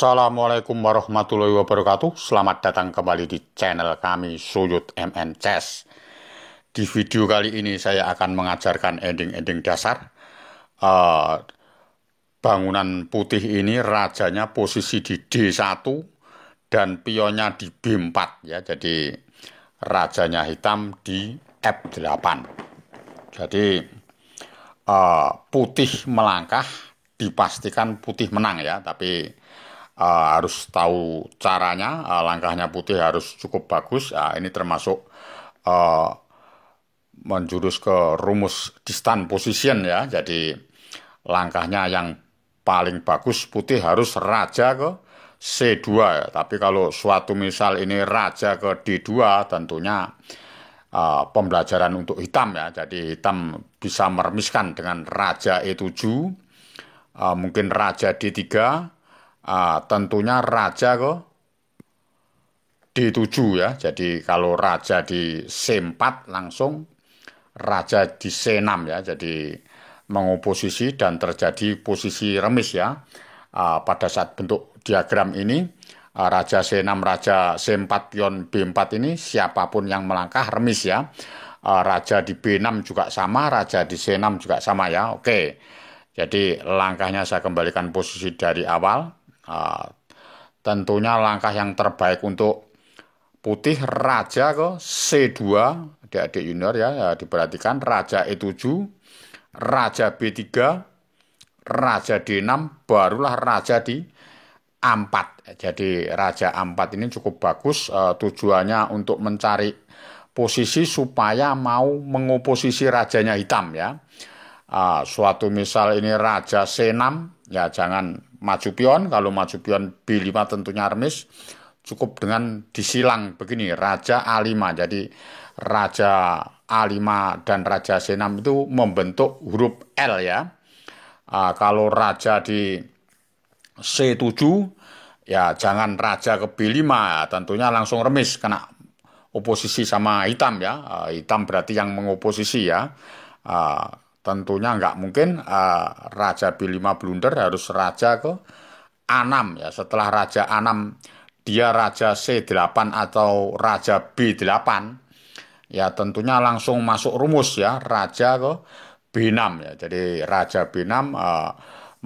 Assalamualaikum warahmatullahi wabarakatuh. Selamat datang kembali di channel kami Suyut MN Chess. Di video kali ini saya akan mengajarkan ending-ending dasar. Bangunan putih ini rajanya posisi di D1 dan pionnya di B4 ya. Jadi rajanya hitam di F8. Jadi putih melangkah dipastikan putih menang ya, tapi harus tahu caranya. Langkahnya putih harus cukup bagus. Ini termasuk menjurus ke rumus distant position ya. Jadi langkahnya yang paling bagus putih harus raja ke C2 ya. Tapi kalau suatu misal ini raja ke D2 tentunya pembelajaran untuk hitam ya. Jadi hitam bisa meremiskan dengan raja E7, mungkin raja D3, tentunya raja ke D7 ya. Jadi kalau raja di C4 langsung raja di C6 ya. Jadi mengoposisi dan terjadi posisi remis ya. Pada saat bentuk diagram ini raja C6, raja C4, pion B4 ini siapapun yang melangkah remis ya. Raja di B6 juga sama, raja di C6 juga sama ya. Oke. Jadi langkahnya saya kembalikan posisi dari awal. Tentunya langkah yang terbaik untuk putih raja ke C2, adik-adik junior ya, diperhatikan raja E7, raja B3, raja D6, barulah raja di A4. Jadi raja A4 ini cukup bagus, tujuannya untuk mencari posisi supaya mau mengoposisi rajanya hitam ya. Suatu misal ini raja C6 ya, jangan maju pion. Kalau maju pion B5 tentunya remis. Cukup dengan disilang begini, raja A5. Jadi raja A5 dan raja C6 itu membentuk huruf L ya. Kalau raja di C7 ya jangan raja ke B5 ya, tentunya langsung remis kena oposisi sama hitam ya. Hitam berarti yang mengoposisi ya. Tentunya nggak mungkin raja B5 blunder, harus raja ke A6 ya. Setelah raja A6 dia raja C8 atau raja B8 ya, tentunya langsung masuk rumus ya, raja ke B6 ya. Jadi raja B6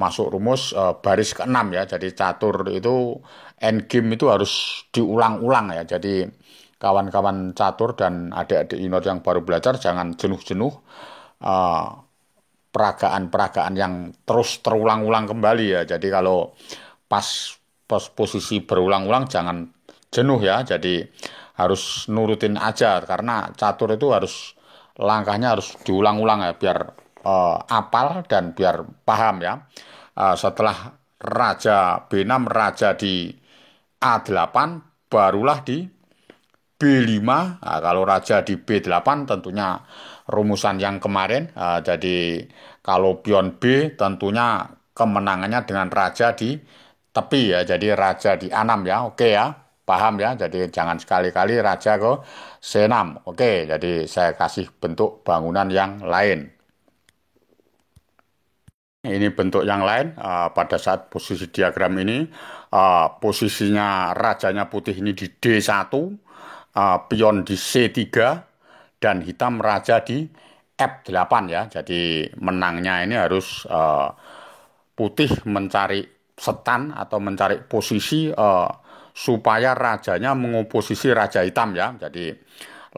masuk rumus baris ke-6 ya. Jadi catur itu endgame itu harus diulang-ulang ya. Jadi kawan-kawan catur dan adik-adik junior yang baru belajar jangan jenuh-jenuh peragaan-peragaan yang terus terulang-ulang kembali ya. Jadi kalau pas posisi berulang-ulang jangan jenuh ya. Jadi harus nurutin aja, karena catur itu harus langkahnya harus diulang-ulang ya, biar apal dan biar paham ya. Setelah raja B6, raja di A8, barulah di B5. Kalau raja di B8 tentunya rumusan yang kemarin. Jadi kalau pion B tentunya kemenangannya dengan raja di tepi ya. Jadi raja di A6 ya. Oke ya, paham ya. Jadi jangan sekali-kali raja ke C6. Oke, jadi saya kasih bentuk bangunan yang lain. Ini bentuk yang lain. Pada saat posisi diagram ini posisinya rajanya putih ini di D1, pion di C3, dan hitam raja di F8 ya. Jadi menangnya ini harus putih mencari setan atau mencari posisi supaya rajanya mengoposisi raja hitam ya. Jadi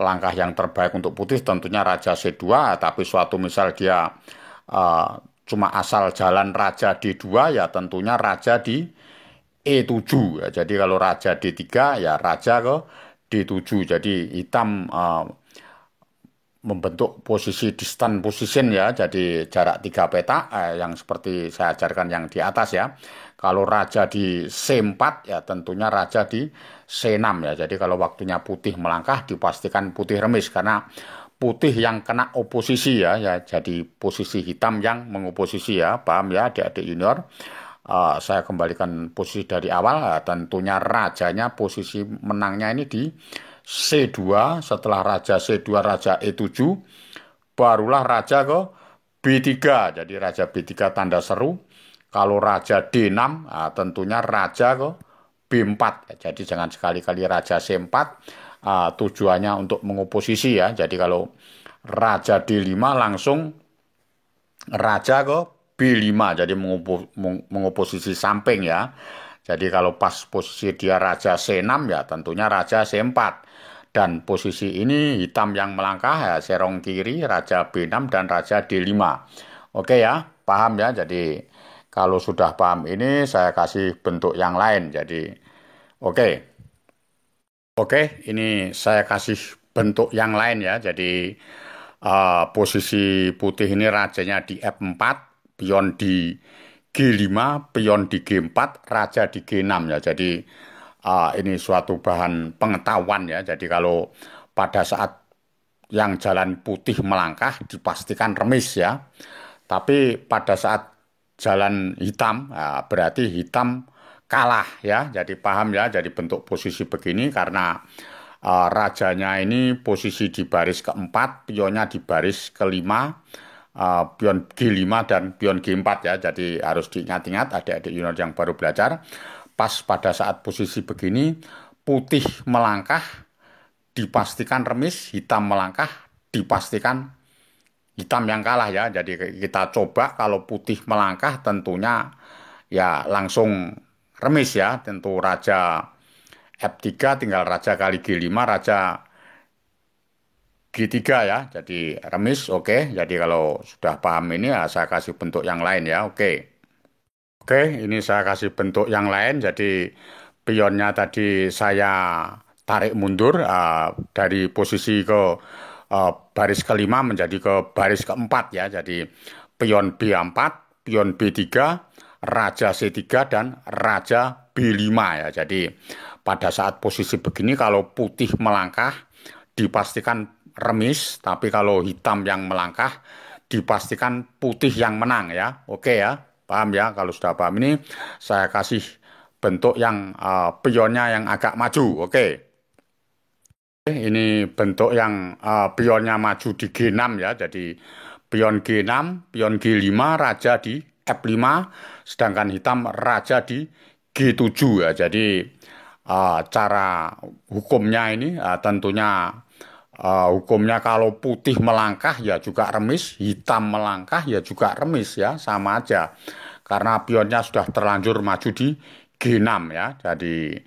langkah yang terbaik untuk putih tentunya raja C2, tapi suatu misal dia cuma asal jalan raja D2 ya, tentunya raja di E7 ya. Jadi kalau raja D3 ya raja ke D7. Jadi hitam membentuk posisi distant position ya. Jadi jarak 3 peta yang seperti saya ajarkan yang di atas ya. Kalau raja di C4 ya tentunya raja di C6 ya. Jadi kalau waktunya putih melangkah dipastikan putih remis, karena putih yang kena oposisi ya. Jadi posisi hitam yang mengoposisi ya. Paham ya adik-adik junior? Saya kembalikan posisi dari awal. Tentunya rajanya posisi menangnya ini di C2. Setelah raja C2, raja E7, barulah raja ke B3. Jadi raja B3 tanda seru. Kalau raja D6, tentunya raja ke B4. Jadi jangan sekali-kali raja C4, tujuannya untuk mengoposisi ya. Jadi kalau raja D5 langsung raja ke B5, jadi mengoposisi samping ya. Jadi kalau pas posisi dia raja C6 ya tentunya raja C4. Dan posisi ini hitam yang melangkah ya serong kiri, raja B6 dan raja D5. Oke ya, paham ya. Jadi kalau sudah paham ini saya kasih bentuk yang lain. Jadi oke. Oke, ini saya kasih bentuk yang lain ya. Jadi posisi putih ini rajanya di F4, pion di G5, pion di G4, raja di G6 ya. Jadi ini suatu bahan pengetahuan ya. Jadi kalau pada saat yang jalan putih melangkah dipastikan remis ya. Tapi pada saat jalan hitam, berarti hitam kalah ya. Jadi paham ya. Jadi bentuk posisi begini karena rajanya ini posisi di baris keempat, pionnya di baris kelima, pion G5 dan pion G4 ya. Jadi harus diingat-ingat adik-adik junior yang baru belajar. Pas pada saat posisi begini, putih melangkah dipastikan remis, hitam melangkah dipastikan hitam yang kalah ya. Jadi kita coba kalau putih melangkah tentunya ya langsung remis ya. Tentu raja F3 tinggal raja kali G5, raja G3 ya. Jadi remis oke. Jadi kalau sudah paham ini ya saya kasih bentuk yang lain ya. Oke. Oke, ini saya kasih bentuk yang lain. Jadi pionnya tadi saya tarik mundur dari posisi ke baris kelima menjadi ke baris keempat ya. Jadi pion B4, pion B3, raja C3 dan raja B5 ya. Jadi pada saat posisi begini kalau putih melangkah dipastikan remis, tapi kalau hitam yang melangkah dipastikan putih yang menang ya. Oke ya, paham ya. Kalau sudah paham ini saya kasih bentuk yang pionnya yang agak maju. Oke. Ini bentuk yang pionnya maju di G6 ya. Jadi pion G6, pion G5, raja di F5, sedangkan hitam raja di G7 ya. Jadi cara hukumnya ini tentunya hukumnya kalau putih melangkah ya juga remis, hitam melangkah ya juga remis ya, sama aja. Karena pionnya sudah terlanjur maju di G6 ya. Jadi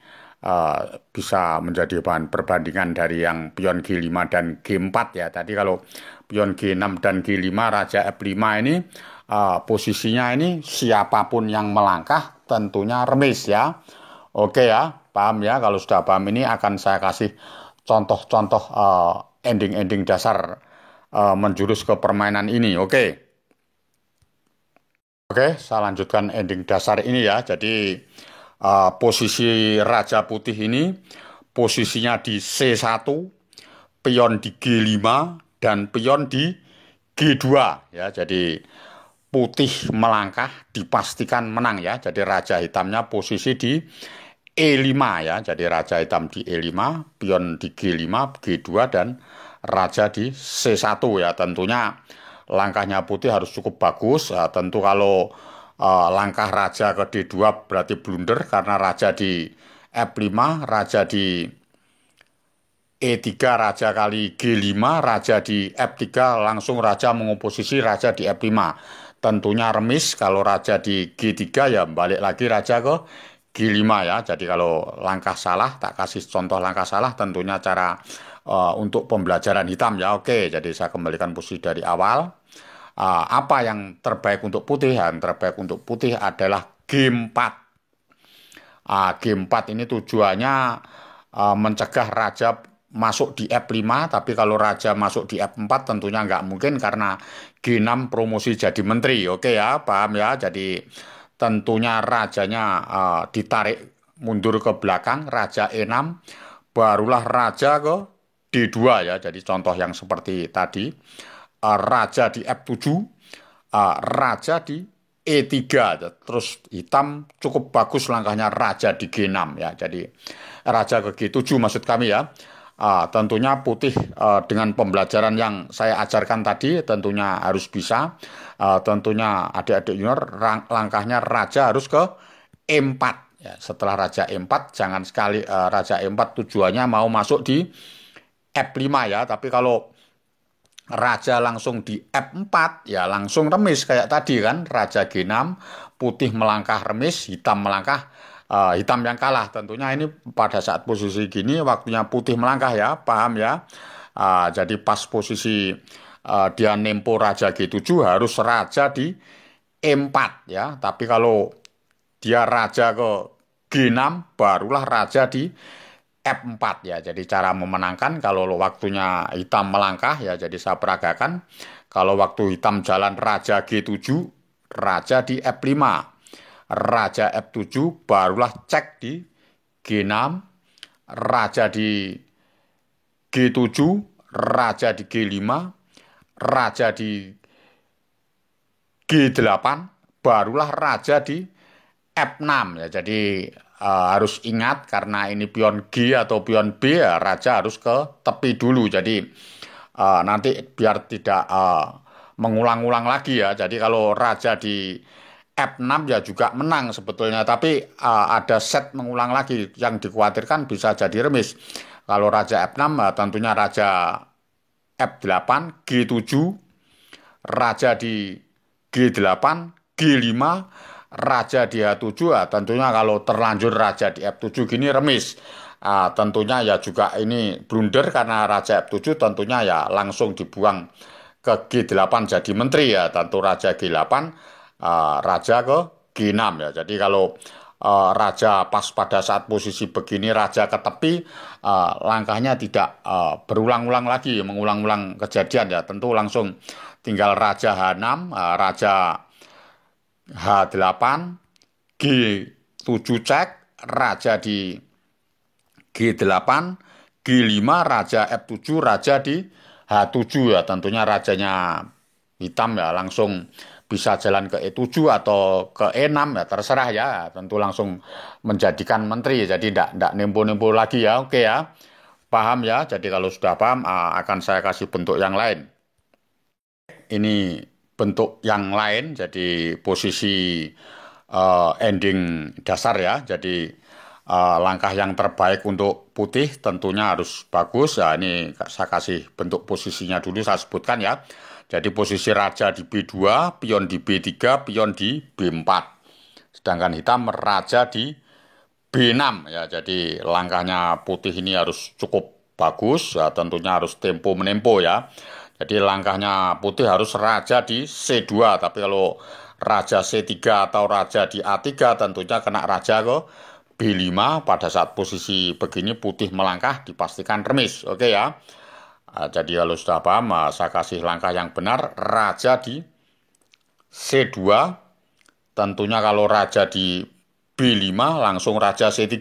bisa menjadi bahan perbandingan dari yang pion G5 dan G4 ya. Tadi kalau pion G6 dan G5 raja F5 ini posisinya ini siapapun yang melangkah tentunya remis ya. Oke ya, paham ya. Kalau sudah paham ini akan saya kasih contoh-contoh ending-ending dasar menjurus ke permainan ini. Oke. Oke, saya lanjutkan ending dasar ini ya. Jadi posisi Raja Putih ini posisinya di C1, pion di G5 dan pion di G2 ya. Jadi putih melangkah dipastikan menang ya. Jadi raja hitamnya posisi di E5 ya. Jadi raja hitam di E5, pion di G5, G2 dan raja di C1 ya. Tentunya langkahnya putih harus cukup bagus. Tentu kalau langkah raja ke D2 berarti blunder karena raja di F5, raja di E3, raja kali G5, raja di F3, langsung raja mengoposisi raja di F5. Tentunya remis kalau raja di G3 ya balik lagi raja ke G5 ya. Jadi kalau langkah salah, tak kasih contoh langkah salah tentunya cara untuk pembelajaran hitam ya. Oke, jadi saya kembalikan posisi dari awal. Apa yang terbaik untuk putih? Yang terbaik untuk putih adalah G4. G4 ini tujuannya mencegah raja masuk di F5, tapi kalau raja masuk di F4 tentunya nggak mungkin karena G6 promosi jadi menteri. Oke ya, paham ya? Jadi tentunya rajanya ditarik mundur ke belakang, raja E6, barulah raja ke D2 ya. Jadi contoh yang seperti tadi. Raja di F7, raja di E3, terus hitam cukup bagus langkahnya raja di G6 ya. Jadi raja ke G7 maksud kami ya. tentunya putih dengan pembelajaran yang saya ajarkan tadi tentunya harus bisa. Tentunya adik-adik junior langkahnya raja harus ke E4. Ya, setelah raja E4 jangan sekali raja E4 tujuannya mau masuk di F5 ya. Tapi kalau raja langsung di F4 ya langsung remis kayak tadi kan. Raja G6, putih melangkah remis, hitam melangkah, hitam yang kalah. Tentunya ini pada saat posisi gini waktunya putih melangkah ya, paham ya. Jadi pas posisi dia nempo raja G7 harus raja di E4 ya. Tapi kalau dia raja ke G6 barulah raja di F4 ya. Jadi cara memenangkan kalau waktunya hitam melangkah ya, jadi saya peragakan. Kalau waktu hitam jalan raja G7, raja di F5. Raja F7 barulah cek di G6, raja di G7, raja di G5, raja di G8, barulah raja di F6 ya. Jadi harus ingat karena ini pion G atau pion B ya, raja harus ke tepi dulu. Jadi nanti biar tidak mengulang-ulang lagi ya. Jadi kalau raja di F6 ya juga menang sebetulnya, tapi ada set mengulang lagi yang dikhawatirkan bisa jadi remis. Kalau raja F6 tentunya raja F8, G7, raja di G8, G5, raja di H7 tentunya kalau terlanjur raja di F7 gini remis. Tentunya ya juga ini blunder karena raja F7 tentunya ya langsung dibuang ke G8 jadi menteri ya. Tentu raja G8, raja ke G6 ya. Jadi kalau raja pas pada saat posisi begini raja ke tepi, langkahnya tidak berulang-ulang lagi, mengulang-ulang kejadian ya. Tentu langsung tinggal raja H6, raja H8, G7 cek, raja di G8, G5, raja F7, raja di H7 ya. Tentunya rajanya hitam ya langsung bisa jalan ke E7 atau ke E6 ya terserah ya. Tentu langsung menjadikan menteri. Jadi tidak nempo-nempo lagi ya. Oke ya. Paham ya. Jadi kalau sudah paham akan saya kasih bentuk yang lain. Ini bentuk yang lain, jadi posisi ending dasar ya. Jadi langkah yang terbaik untuk putih tentunya harus bagus. Ya, ini saya kasih bentuk posisinya dulu saya sebutkan ya. Jadi posisi raja di B2, pion di B3, pion di B4. Sedangkan hitam raja di B6 ya. Jadi langkahnya putih ini harus cukup bagus ya, tentunya harus tempo menempo ya. Jadi langkahnya putih harus raja di C2, tapi kalau raja C3 atau raja di A3 tentunya kena raja ke B5. Pada saat posisi begini putih melangkah dipastikan remis. Oke ya. Jadi kalau sudah paham, saya kasih langkah yang benar. Raja di C2, tentunya kalau raja di B5 langsung raja C3.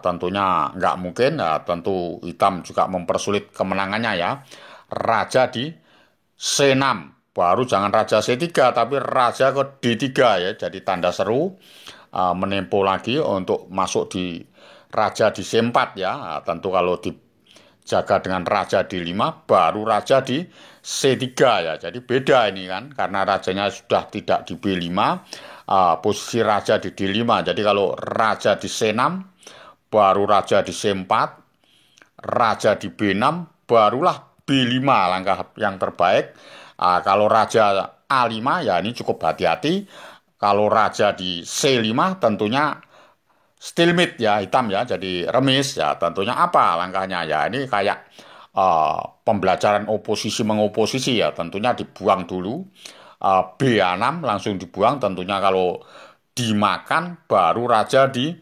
Tentunya nggak mungkin, tentu hitam juga mempersulit kemenangannya ya. Raja di C6, baru jangan raja C3 tapi raja ke D3 ya. Jadi tanda seru, menempo lagi untuk masuk di raja di C4 ya. Tentu kalau dijaga dengan raja D5 baru raja di C3 ya. Jadi beda ini kan karena rajanya sudah tidak di B5, posisi raja di D5. Jadi kalau raja di C6 baru raja di C4, raja di B6 barulah B5 langkah yang terbaik. Kalau raja A5 ya ini cukup hati-hati. Kalau raja di C5 tentunya stalemate ya, hitam ya, jadi remis ya. Tentunya apa langkahnya ya, ini kayak pembelajaran oposisi mengoposisi ya. Tentunya dibuang dulu, B6 langsung dibuang. Tentunya kalau dimakan baru raja di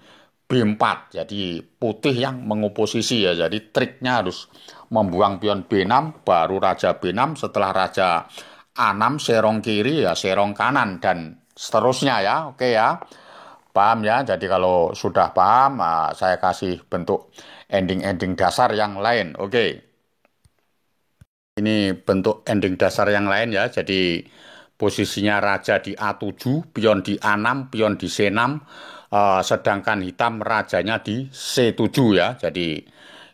B4. Jadi putih yang mengoposisi ya. Jadi triknya harus membuang pion B6 baru raja B6, setelah raja A6 serong kiri ya serong kanan dan seterusnya ya. Oke ya. Paham ya. Jadi kalau sudah paham, saya kasih bentuk ending-ending dasar yang lain. Oke. Ini bentuk ending dasar yang lain ya. Jadi posisinya raja di A7, pion di A6, pion di C6, sedangkan hitam rajanya di C7 ya. Jadi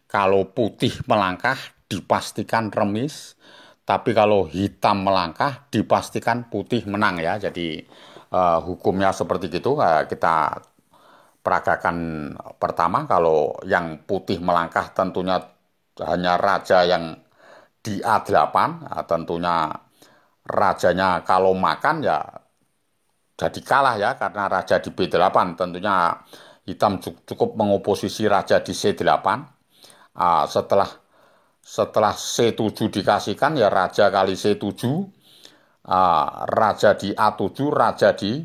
Kalau putih melangkah dipastikan remis, tapi kalau hitam melangkah dipastikan putih menang ya. Jadi hukumnya seperti itu. Kita peragakan pertama, kalau yang putih melangkah tentunya hanya raja yang di A8, tentunya rajanya kalau makan ya jadi kalah ya, karena raja di B8 tentunya hitam cukup mengoposisi raja di C8. Setelah setelah C7 dikasihkan ya raja kali C7, raja di A7, raja di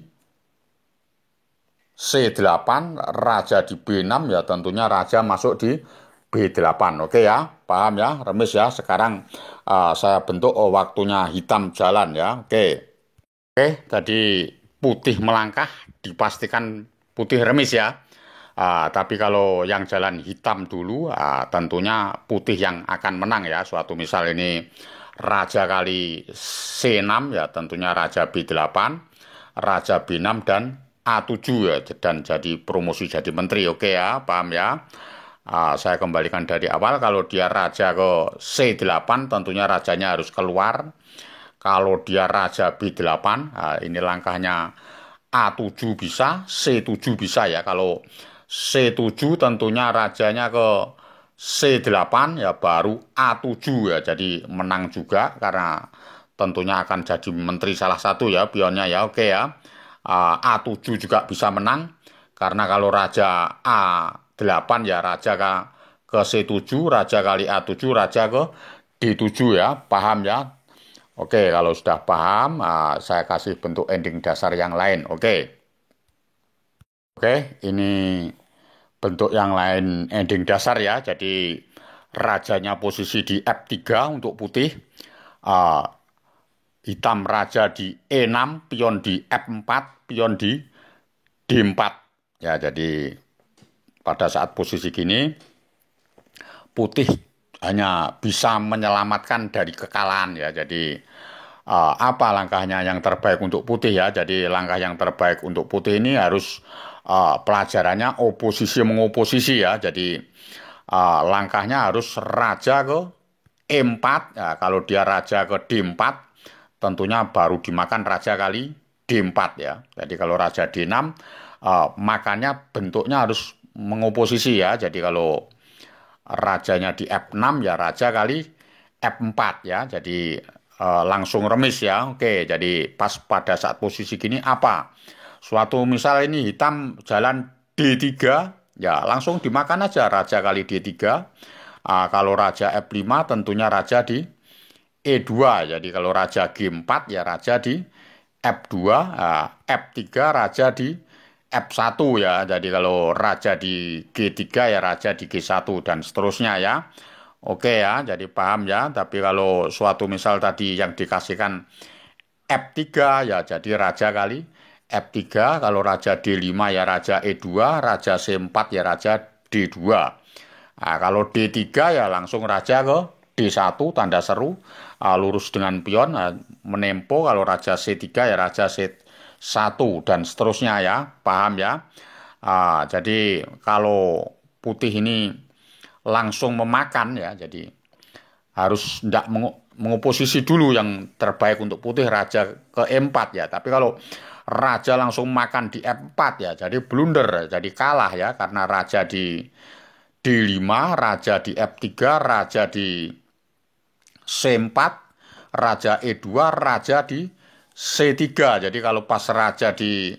C8, raja di B6 ya tentunya raja masuk di B8. Oke ya, paham ya, remis ya. Sekarang saya bentuk waktunya hitam jalan ya. Oke. Oke, tadi putih melangkah dipastikan putih remis ya. Tapi kalau yang jalan hitam dulu, tentunya putih yang akan menang ya. Suatu misal ini raja kali C6 ya, tentunya raja B8, raja B6 dan A7 ya, dan jadi promosi jadi menteri. Oke ya, paham ya. Saya kembalikan dari awal, kalau dia raja ke C8 tentunya rajanya harus keluar. Kalau dia raja B8, ini langkahnya A7 bisa, C7 bisa ya. Kalau C7 tentunya rajanya ke C8 ya, baru A7 ya. Jadi menang juga, karena tentunya akan jadi menteri salah satu ya pionnya ya. Oke ya. A7 juga bisa menang, karena kalau raja A8 ya raja ke C7, raja kali A7, raja ke D7 ya. Paham ya? Oke, kalau sudah paham, saya kasih bentuk ending dasar yang lain. Oke, ini bentuk yang lain ending dasar ya. Jadi rajanya posisi di F3 untuk putih, uh, hitam raja di E6, pion di F4, pion di D4. Ya, jadi pada saat posisi gini, putih hanya bisa menyelamatkan dari kekalahan ya. Jadi apa langkahnya yang terbaik untuk putih ya? Jadi langkah yang terbaik untuk putih ini harus pelajarannya oposisi mengoposisi ya. Jadi langkahnya harus raja ke E4 ya. Kalau dia raja ke D4, tentunya baru dimakan raja kali D4 ya. Jadi kalau raja D6, makannya bentuknya harus mengoposisi ya. Jadi kalau rajanya di F6 ya raja kali F4 ya. Jadi langsung remis ya. Oke, jadi pas pada saat posisi gini apa? Suatu misal ini hitam jalan D3 ya, langsung dimakan aja raja kali D3. Kalau raja F5 tentunya raja di E2. Jadi kalau raja G4 ya raja di F2, F3 raja di F1 ya. Jadi kalau raja di G3 ya raja di G1 dan seterusnya ya. Oke ya, jadi paham ya. Tapi kalau suatu misal tadi yang dikasihkan F3 ya jadi raja kali F3. Kalau raja D5 ya raja E2, raja C4 ya raja D2. Kalau D3 ya langsung raja ke D1, tanda seru, lurus dengan pion, menempo. Kalau raja C3 ya raja C1 dan seterusnya ya, paham ya. Jadi kalau putih ini langsung memakan ya, jadi harus tidak mengoposisi dulu. Yang terbaik untuk putih raja ke E4 ya. Tapi kalau raja langsung makan di F4 ya, jadi blunder, jadi kalah ya, karena raja di D5, raja di F3, raja di C4, raja E2, raja di C3. Jadi kalau pas raja di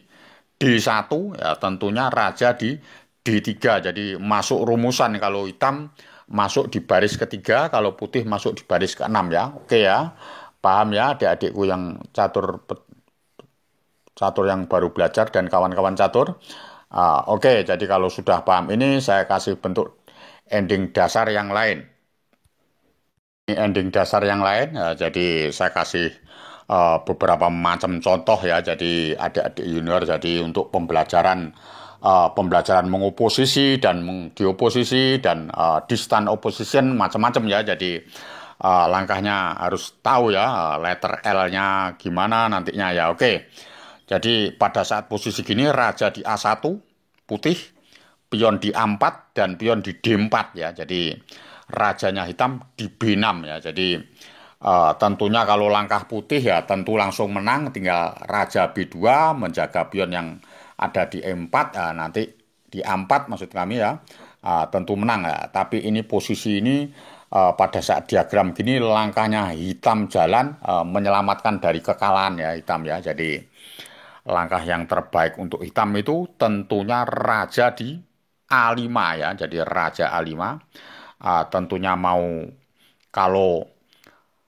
D1 ya tentunya raja di D3. Jadi masuk rumusan, kalau hitam masuk di baris ketiga, kalau putih masuk di baris ke-6 ya. Oke ya. Paham ya adik-adikku yang catur yang baru belajar dan kawan-kawan catur. Oke, jadi kalau sudah paham ini, saya kasih bentuk ending dasar yang lain. Ini ending dasar yang lain, jadi saya kasih beberapa macam contoh ya. Jadi adik-adik junior, jadi untuk pembelajaran mengoposisi dan dioposisi dan distant opposition macam-macam ya. Jadi langkahnya harus tahu ya, letter L-nya gimana nantinya ya. Oke. Jadi pada saat posisi gini raja di A1 putih, pion di A4 dan pion di D4 ya. Jadi rajanya hitam di B6 ya. Jadi tentunya kalau langkah putih ya tentu langsung menang, tinggal raja B2 menjaga pion yang ada di E4, nanti di A4 maksud kami ya, tentu menang ya. Tapi ini posisi ini pada saat diagram gini langkahnya hitam jalan menyelamatkan dari kekalahan ya hitam ya. Jadi langkah yang terbaik untuk hitam itu tentunya raja di A5 ya. Jadi raja A5 tentunya mau kalau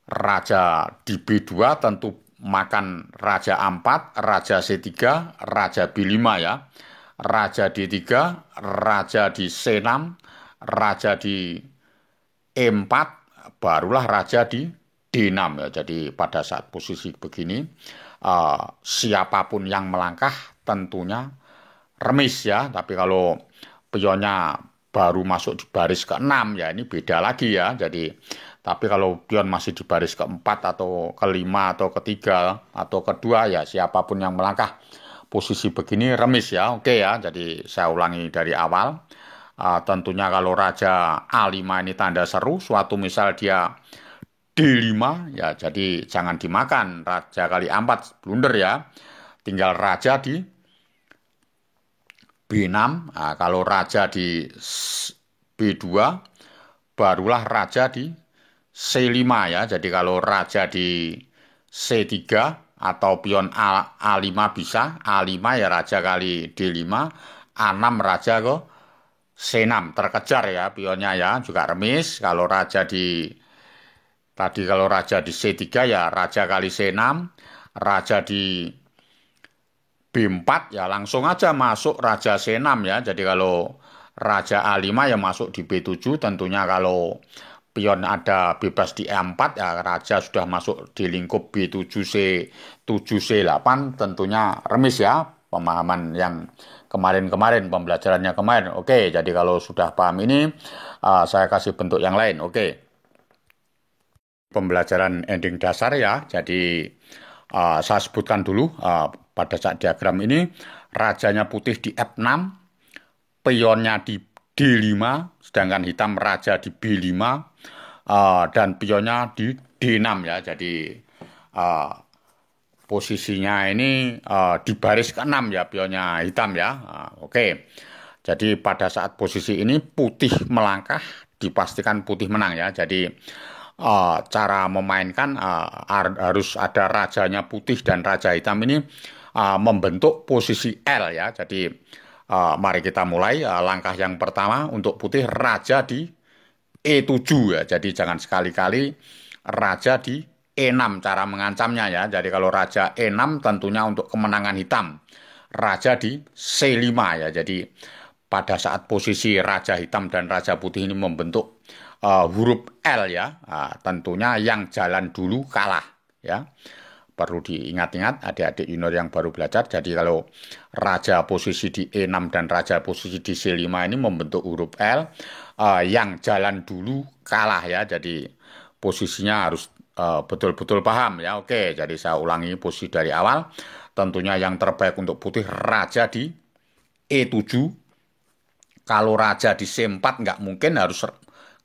raja di B2 tentu makan raja A4, raja C3, raja B5 ya. Raja D3, raja di C6, raja di E4, barulah raja di D6 ya. Jadi pada saat posisi begini, siapapun yang melangkah tentunya remis ya. Tapi kalau pionnya baru masuk di baris ke-6 ya ini beda lagi ya. Jadi tapi kalau pion masih di baris ke-4 atau ke-5 atau ke-3 atau ke-2 ya siapapun yang melangkah posisi begini remis ya. Oke ya. Jadi saya ulangi dari awal. Tentunya kalau raja A5 ini tanda seru, suatu misal dia D5 ya jadi jangan dimakan raja kali 4 blunder ya. Tinggal raja di B6, kalau raja di B2 barulah raja di C5 ya. Jadi kalau raja di C3 atau pion A5 bisa, A5 ya raja kali D5, A6 raja ke C6 terkejar ya pionnya ya, juga remis. Kalau raja di tadi kalau raja di C3 ya raja kali C6, raja di B4 ya langsung aja masuk raja C6 ya. Jadi kalau raja A5 ya masuk di B7, tentunya kalau pion ada bebas di E4 ya raja sudah masuk di lingkup B7C 7C8 tentunya remis ya. Pemahaman yang kemarin-kemarin pembelajarannya kemarin. Oke, jadi kalau sudah paham ini saya kasih bentuk yang lain. Oke. Pembelajaran ending dasar ya. Jadi saya sebutkan dulu pada saat diagram ini rajanya putih di F6, pionnya di D5, sedangkan hitam raja di B5 dan pionnya di D6 ya. Jadi posisinya ini di baris ke-6 ya pionnya hitam ya. Oke. Jadi pada saat posisi ini putih melangkah dipastikan putih menang ya. Jadi cara memainkan harus ada rajanya putih dan raja hitam ini membentuk posisi L ya. Jadi mari kita mulai langkah yang pertama untuk putih raja di E7 ya. Jadi jangan sekali-kali raja di E6 cara mengancamnya ya. Jadi kalau raja E6 tentunya untuk kemenangan hitam. Raja di C5 ya. Jadi pada saat posisi raja hitam dan raja putih ini membentuk huruf L ya, tentunya yang jalan dulu kalah ya. Perlu diingat-ingat adik-adik junior yang baru belajar. Jadi kalau raja posisi di E6 dan raja posisi di C5 ini membentuk huruf L, yang jalan dulu kalah ya. Jadi posisinya harus betul-betul paham ya. Oke, jadi saya ulangi posisi dari awal. Tentunya yang terbaik untuk putih raja di E7. Kalau raja di C4 nggak mungkin, harus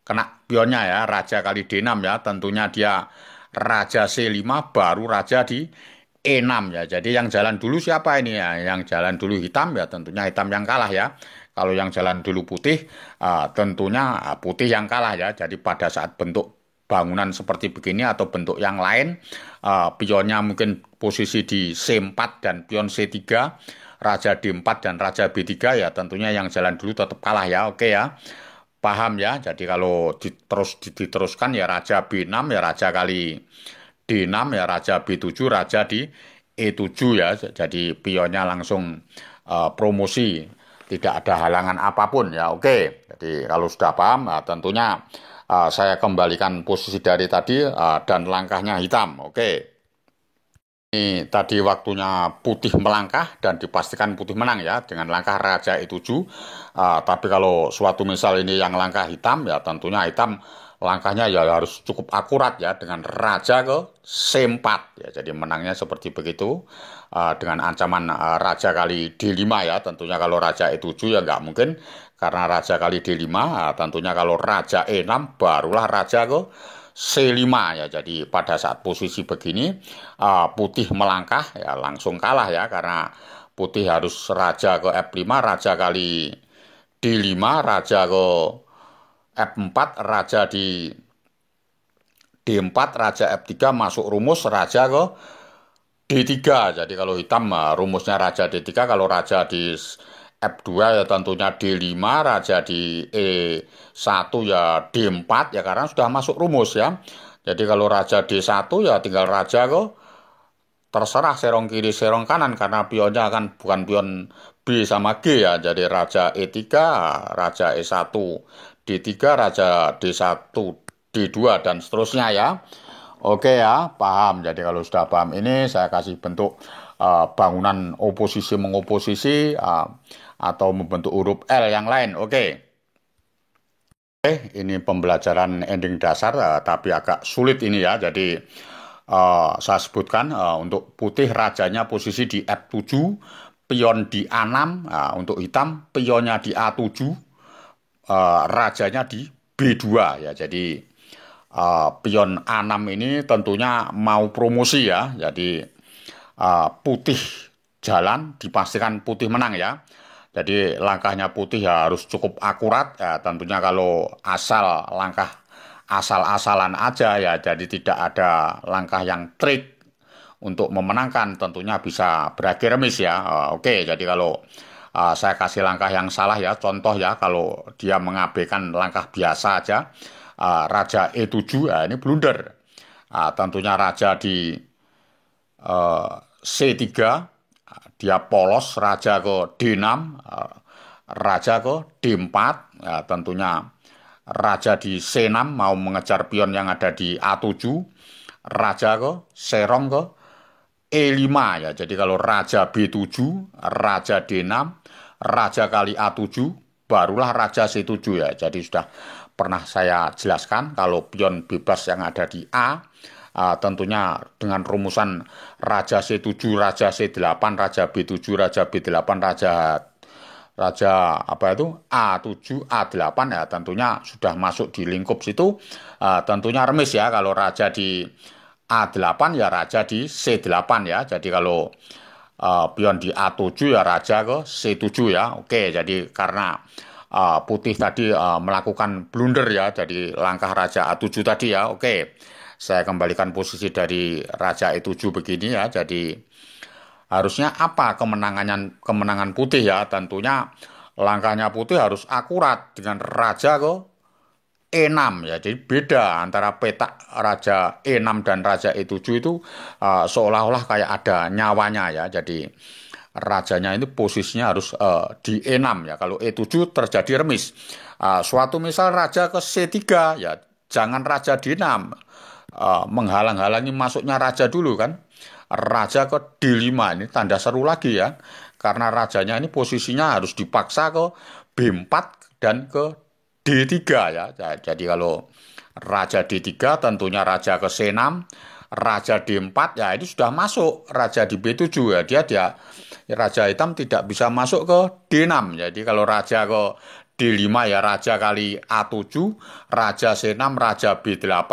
kena pionnya ya, raja kali D6 ya. Tentunya dia raja C5 baru raja di E6 ya. Jadi yang jalan dulu siapa ini ya? Yang jalan dulu hitam ya, tentunya hitam yang kalah ya. Kalau yang jalan dulu putih, tentunya putih yang kalah ya. Jadi pada saat bentuk bangunan seperti begini atau bentuk yang lain, pionnya mungkin posisi di C4 dan pion C3, raja D4 dan raja B3 ya, tentunya yang jalan dulu tetap kalah ya. Oke ya. Paham ya. Jadi kalau diteruskan ya raja B6 ya raja kali D6 ya raja B7 raja di E7 ya. Jadi pionnya langsung promosi, tidak ada halangan apapun ya. Oke. Jadi kalau sudah paham, tentunya saya kembalikan posisi dari tadi dan langkahnya hitam. Oke. Ini tadi waktunya putih melangkah dan dipastikan putih menang ya dengan langkah raja E7. Tapi kalau suatu misal ini yang langkah hitam ya tentunya hitam langkahnya ya harus cukup akurat ya dengan raja ke C4 ya. Jadi menangnya seperti begitu dengan ancaman raja kali D5 ya. Tentunya kalau raja E7 ya nggak mungkin karena raja kali D5. Tentunya kalau raja E6 barulah raja ke C5 ya. Jadi pada saat posisi begini putih melangkah ya langsung kalah ya karena putih harus raja ke F5, raja kali D5, raja ke F4, raja di D4, raja F3 masuk rumus raja ke D3. Jadi kalau hitam rumusnya raja D3, kalau raja di F2 ya tentunya D5, raja di E1 ya D4 ya karena sudah masuk rumus ya. Jadi kalau raja D1 ya tinggal raja ke terserah serong kiri serong kanan karena pionnya kan bukan pion B sama G ya. Jadi raja E3, raja E1, D3, raja D1, D2 dan seterusnya ya. Oke ya, paham. Jadi kalau sudah paham ini saya kasih bentuk bangunan oposisi mengoposisi atau membentuk huruf L yang lain. Oke. Oke, ini pembelajaran ending dasar tapi agak sulit ini ya. Jadi saya sebutkan untuk putih rajanya posisi di F7, pion di A6, untuk hitam pionnya di A7, rajanya di B2 ya. Jadi pion A6 ini tentunya mau promosi ya. Jadi putih jalan dipastikan putih menang ya. Jadi langkahnya putih ya harus cukup akurat ya. Tentunya kalau langkah asal-asalan aja ya. Jadi tidak ada langkah yang trik untuk memenangkan. Tentunya bisa berakhir remis ya. Oke, jadi kalau saya kasih langkah yang salah ya. Contoh ya kalau dia mengabaikan langkah biasa aja. Raja E7 ya ini blunder. Tentunya raja di C3 dia polos raja ke D6, raja ke D4, ya, tentunya raja di C6 mau mengejar pion yang ada di A7, raja ke serong ke E5 ya. Jadi kalau raja B7, raja D6, raja kali A7, barulah raja C7 ya. Jadi sudah pernah saya jelaskan kalau pion bebas yang ada di A tentunya dengan rumusan raja C7, raja C8, raja B7, raja B8, raja apa itu A7, A8 ya tentunya sudah masuk di lingkup situ tentunya remis ya kalau raja di A8 ya raja di C8 ya. Jadi kalau pion di A7 ya raja ke C7 ya. Oke, jadi karena putih tadi melakukan blunder ya. Jadi langkah raja A7 tadi ya. Oke. Saya kembalikan posisi dari raja E7 begini ya. Jadi harusnya apa kemenangan putih ya? Tentunya langkahnya putih harus akurat dengan raja ke E6 ya. Jadi beda antara petak raja E6 dan raja E7 itu seolah-olah kayak ada nyawanya ya. Jadi rajanya itu posisinya harus di E6 ya. Kalau E7 terjadi remis. Suatu misal raja ke C3 ya, jangan raja D6. Menghalang-halangi masuknya raja dulu kan. Raja ke D5 ini tanda seru lagi ya. Karena rajanya ini posisinya harus dipaksa ke B4 dan ke D3 ya. Jadi kalau raja D3 tentunya raja ke C6, raja D4 ya ini sudah masuk raja di B7 ya. Dia raja hitam tidak bisa masuk ke D6. Jadi kalau raja ke D5 ya raja kali A7, raja C6, raja B8,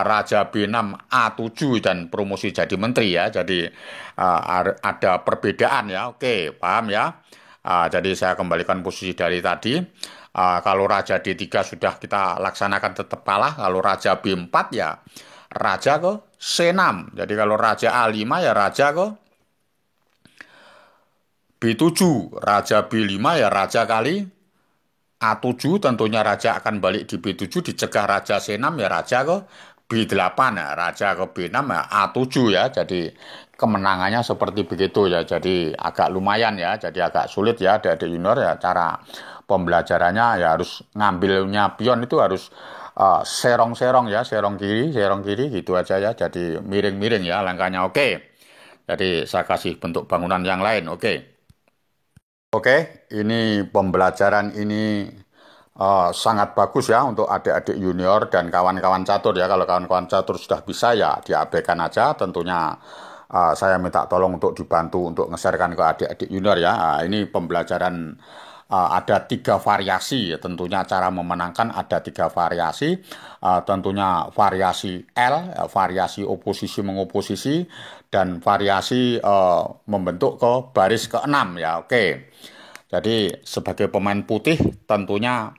raja B6, A7 dan promosi jadi menteri ya. Jadi ada perbedaan ya. Oke, paham ya. Jadi saya kembalikan posisi dari tadi. Kalau raja D3 sudah kita laksanakan tetap kalah. Kalau raja B4 ya raja ke C6. Jadi kalau raja A5 ya raja ke B7. Raja B5 ya raja kali A7. Tentunya raja akan balik di B7. Dicegah raja C6 ya raja ke B8 ya. Raja ke B6 ya A7 ya. Jadi kemenangannya seperti begitu ya. Jadi agak lumayan ya. Jadi agak sulit ya adik-adik junior ya. Cara pembelajarannya ya harus ngambilnya pion itu harus serong-serong ya. Serong kiri gitu aja ya. Jadi miring-miring ya langkahnya. Oke. Jadi saya kasih bentuk bangunan yang lain. Oke, ini pembelajaran ini sangat bagus ya untuk adik-adik junior dan kawan-kawan catur ya. Kalau kawan-kawan catur sudah bisa ya diabaikan aja. Tentunya saya minta tolong untuk dibantu untuk nge-sharekan ke adik-adik junior ya. Ini pembelajaran ada 3 variasi ya. Tentunya cara memenangkan ada 3 variasi. Tentunya variasi L, variasi oposisi mengoposisi, dan variasi membentuk ke baris ke-6 ya. Oke. Jadi sebagai pemain putih tentunya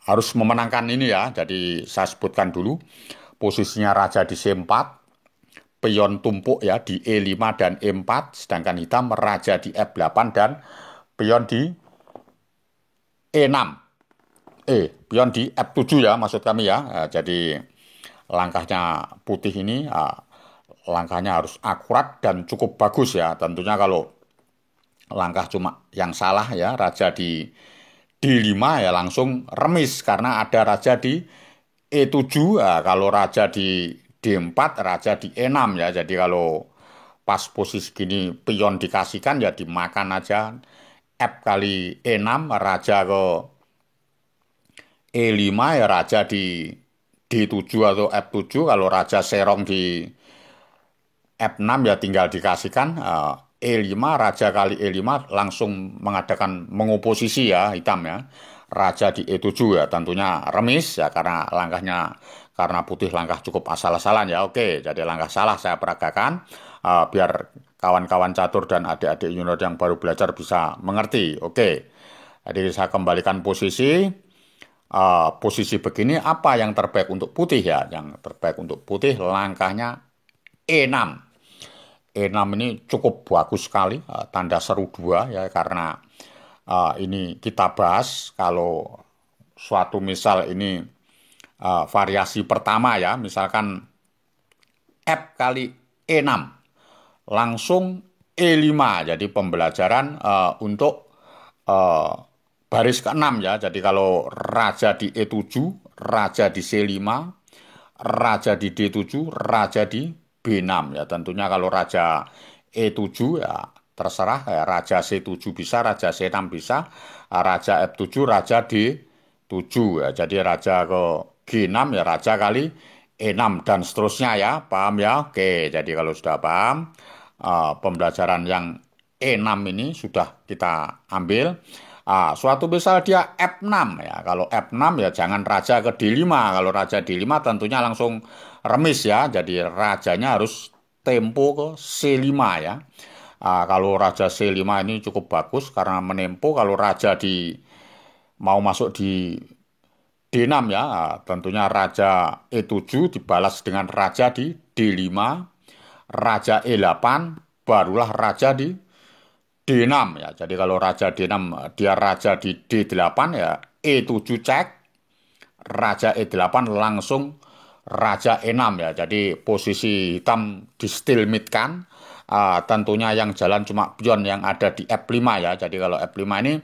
harus memenangkan ini ya. Jadi saya sebutkan dulu posisinya raja di C4, pion tumpuk ya di E5 dan E4, sedangkan hitam raja di F8 dan pion di E6. Pion di F7 ya maksud kami ya. Jadi langkahnya putih ini langkahnya harus akurat dan cukup bagus ya. Tentunya kalau langkah cuma yang salah ya, raja di D5 ya langsung remis karena ada raja di E7. Kalau raja di D4, raja di E6 ya. Jadi kalau pas posisi gini pion dikasihkan ya dimakan aja. F kali E6, raja ke E5 ya raja di D7 atau F7. Kalau raja serong di F6 ya tinggal dikasihkan E5, raja kali E5 langsung mengadakan mengoposisi ya hitam ya. Raja di E7 ya tentunya remis ya karena putih langkah cukup asal-asalan ya. Oke, jadi langkah salah saya peragakan biar kawan-kawan catur dan adik-adik junior yang baru belajar bisa mengerti. Oke, jadi saya kembalikan posisi begini apa yang terbaik untuk putih ya. Yang terbaik untuk putih langkahnya E6. E6 ini cukup bagus sekali, tanda seru 2 ya karena ini kita bahas kalau suatu misal ini variasi pertama ya, misalkan F kali E6 langsung E5. Jadi pembelajaran untuk baris ke-6 ya. Jadi kalau raja di E7, raja di C5, raja di D7, raja di B6 ya. Tentunya kalau raja E7 ya terserah ya, raja C7 bisa, raja C6 bisa, raja F7, raja D7 ya. Jadi raja ke G6 ya raja kali E6 dan seterusnya ya. Paham ya? Oke, jadi kalau sudah paham pembelajaran yang E6 ini sudah kita ambil. Suatu misal dia F6 ya. Kalau F6 ya jangan raja ke D5. Kalau raja D5 tentunya langsung remis ya. Jadi rajanya harus tempo ke C5 ya. Kalau raja C5 ini cukup bagus karena menempo. Kalau raja mau masuk di D6 ya, tentunya raja E7 dibalas dengan raja di D5, raja E8, barulah raja di D6 ya. Jadi kalau raja D6 dia raja di D8 ya, E7 cek, raja E8 langsung raja E6 ya. Jadi posisi hitam di stalemate-kan. Tentunya yang jalan cuma pion yang ada di F5 ya. Jadi kalau F5 ini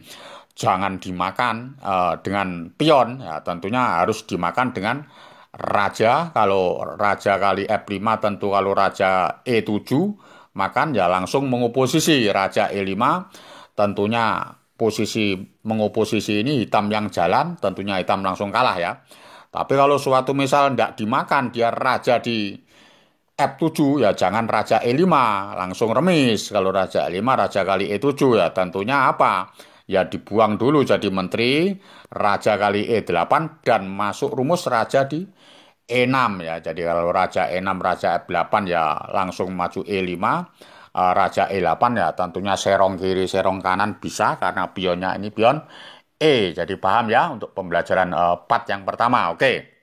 jangan dimakan dengan pion ya, tentunya harus dimakan dengan raja. Kalau raja kali F5 tentu kalau raja E7 makan ya langsung mengoposisi raja E5. Tentunya posisi mengoposisi ini hitam yang jalan, tentunya hitam langsung kalah ya. Tapi kalau suatu misal tidak dimakan dia raja di F7 ya jangan raja E5 langsung remis. Kalau raja E5 raja kali E7 ya tentunya apa? Ya dibuang dulu jadi menteri, raja kali E8 dan masuk rumus raja di E6 ya. Jadi kalau raja E6 raja F8 ya langsung maju E5, raja E8 ya tentunya serong kiri serong kanan bisa karena pionnya ini pion E. Jadi paham ya untuk pembelajaran part yang pertama. Oke.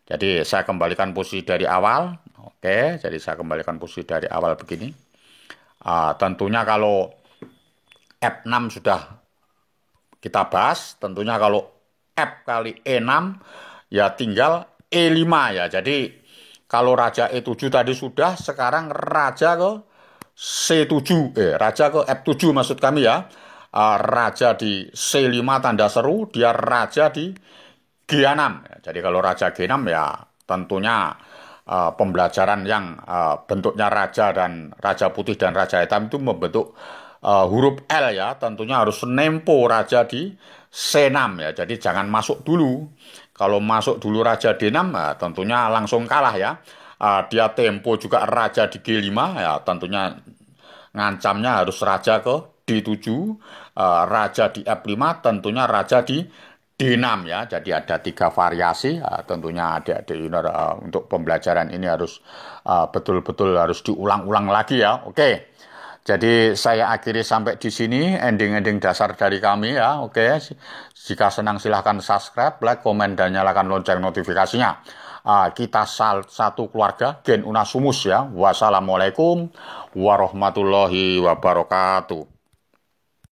Jadi saya kembalikan posisi dari awal. Oke, jadi saya kembalikan posisi dari awal begini. Tentunya kalau F6 sudah kita bahas. Tentunya kalau F kali E6 ya tinggal E5 ya. Jadi kalau raja E7 tadi sudah, sekarang raja ke C7. Raja ke F7 maksud kami ya. Raja di C5 tanda seru, dia raja di G6. Jadi kalau raja G6 ya tentunya pembelajaran yang bentuknya raja dan raja putih dan raja hitam itu membentuk huruf L ya. Tentunya harus nempo raja di C6 ya. Jadi jangan masuk dulu. Kalau masuk dulu raja D6 ya, tentunya langsung kalah ya. Dia tempo juga raja di G5 ya, tentunya ngancamnya harus raja ke D7, raja di F5, tentunya raja di D6 ya. Jadi ada 3 variasi. Tentunya adik-adik untuk pembelajaran ini harus betul-betul harus diulang-ulang lagi ya. Oke. Jadi saya akhiri sampai di sini ending-ending dasar dari kami ya. Oke. Jika senang silahkan subscribe, like, komen, dan nyalakan lonceng notifikasinya. Kita satu keluarga Gen Unasumus ya. Wassalamualaikum warahmatullahi wabarakatuh.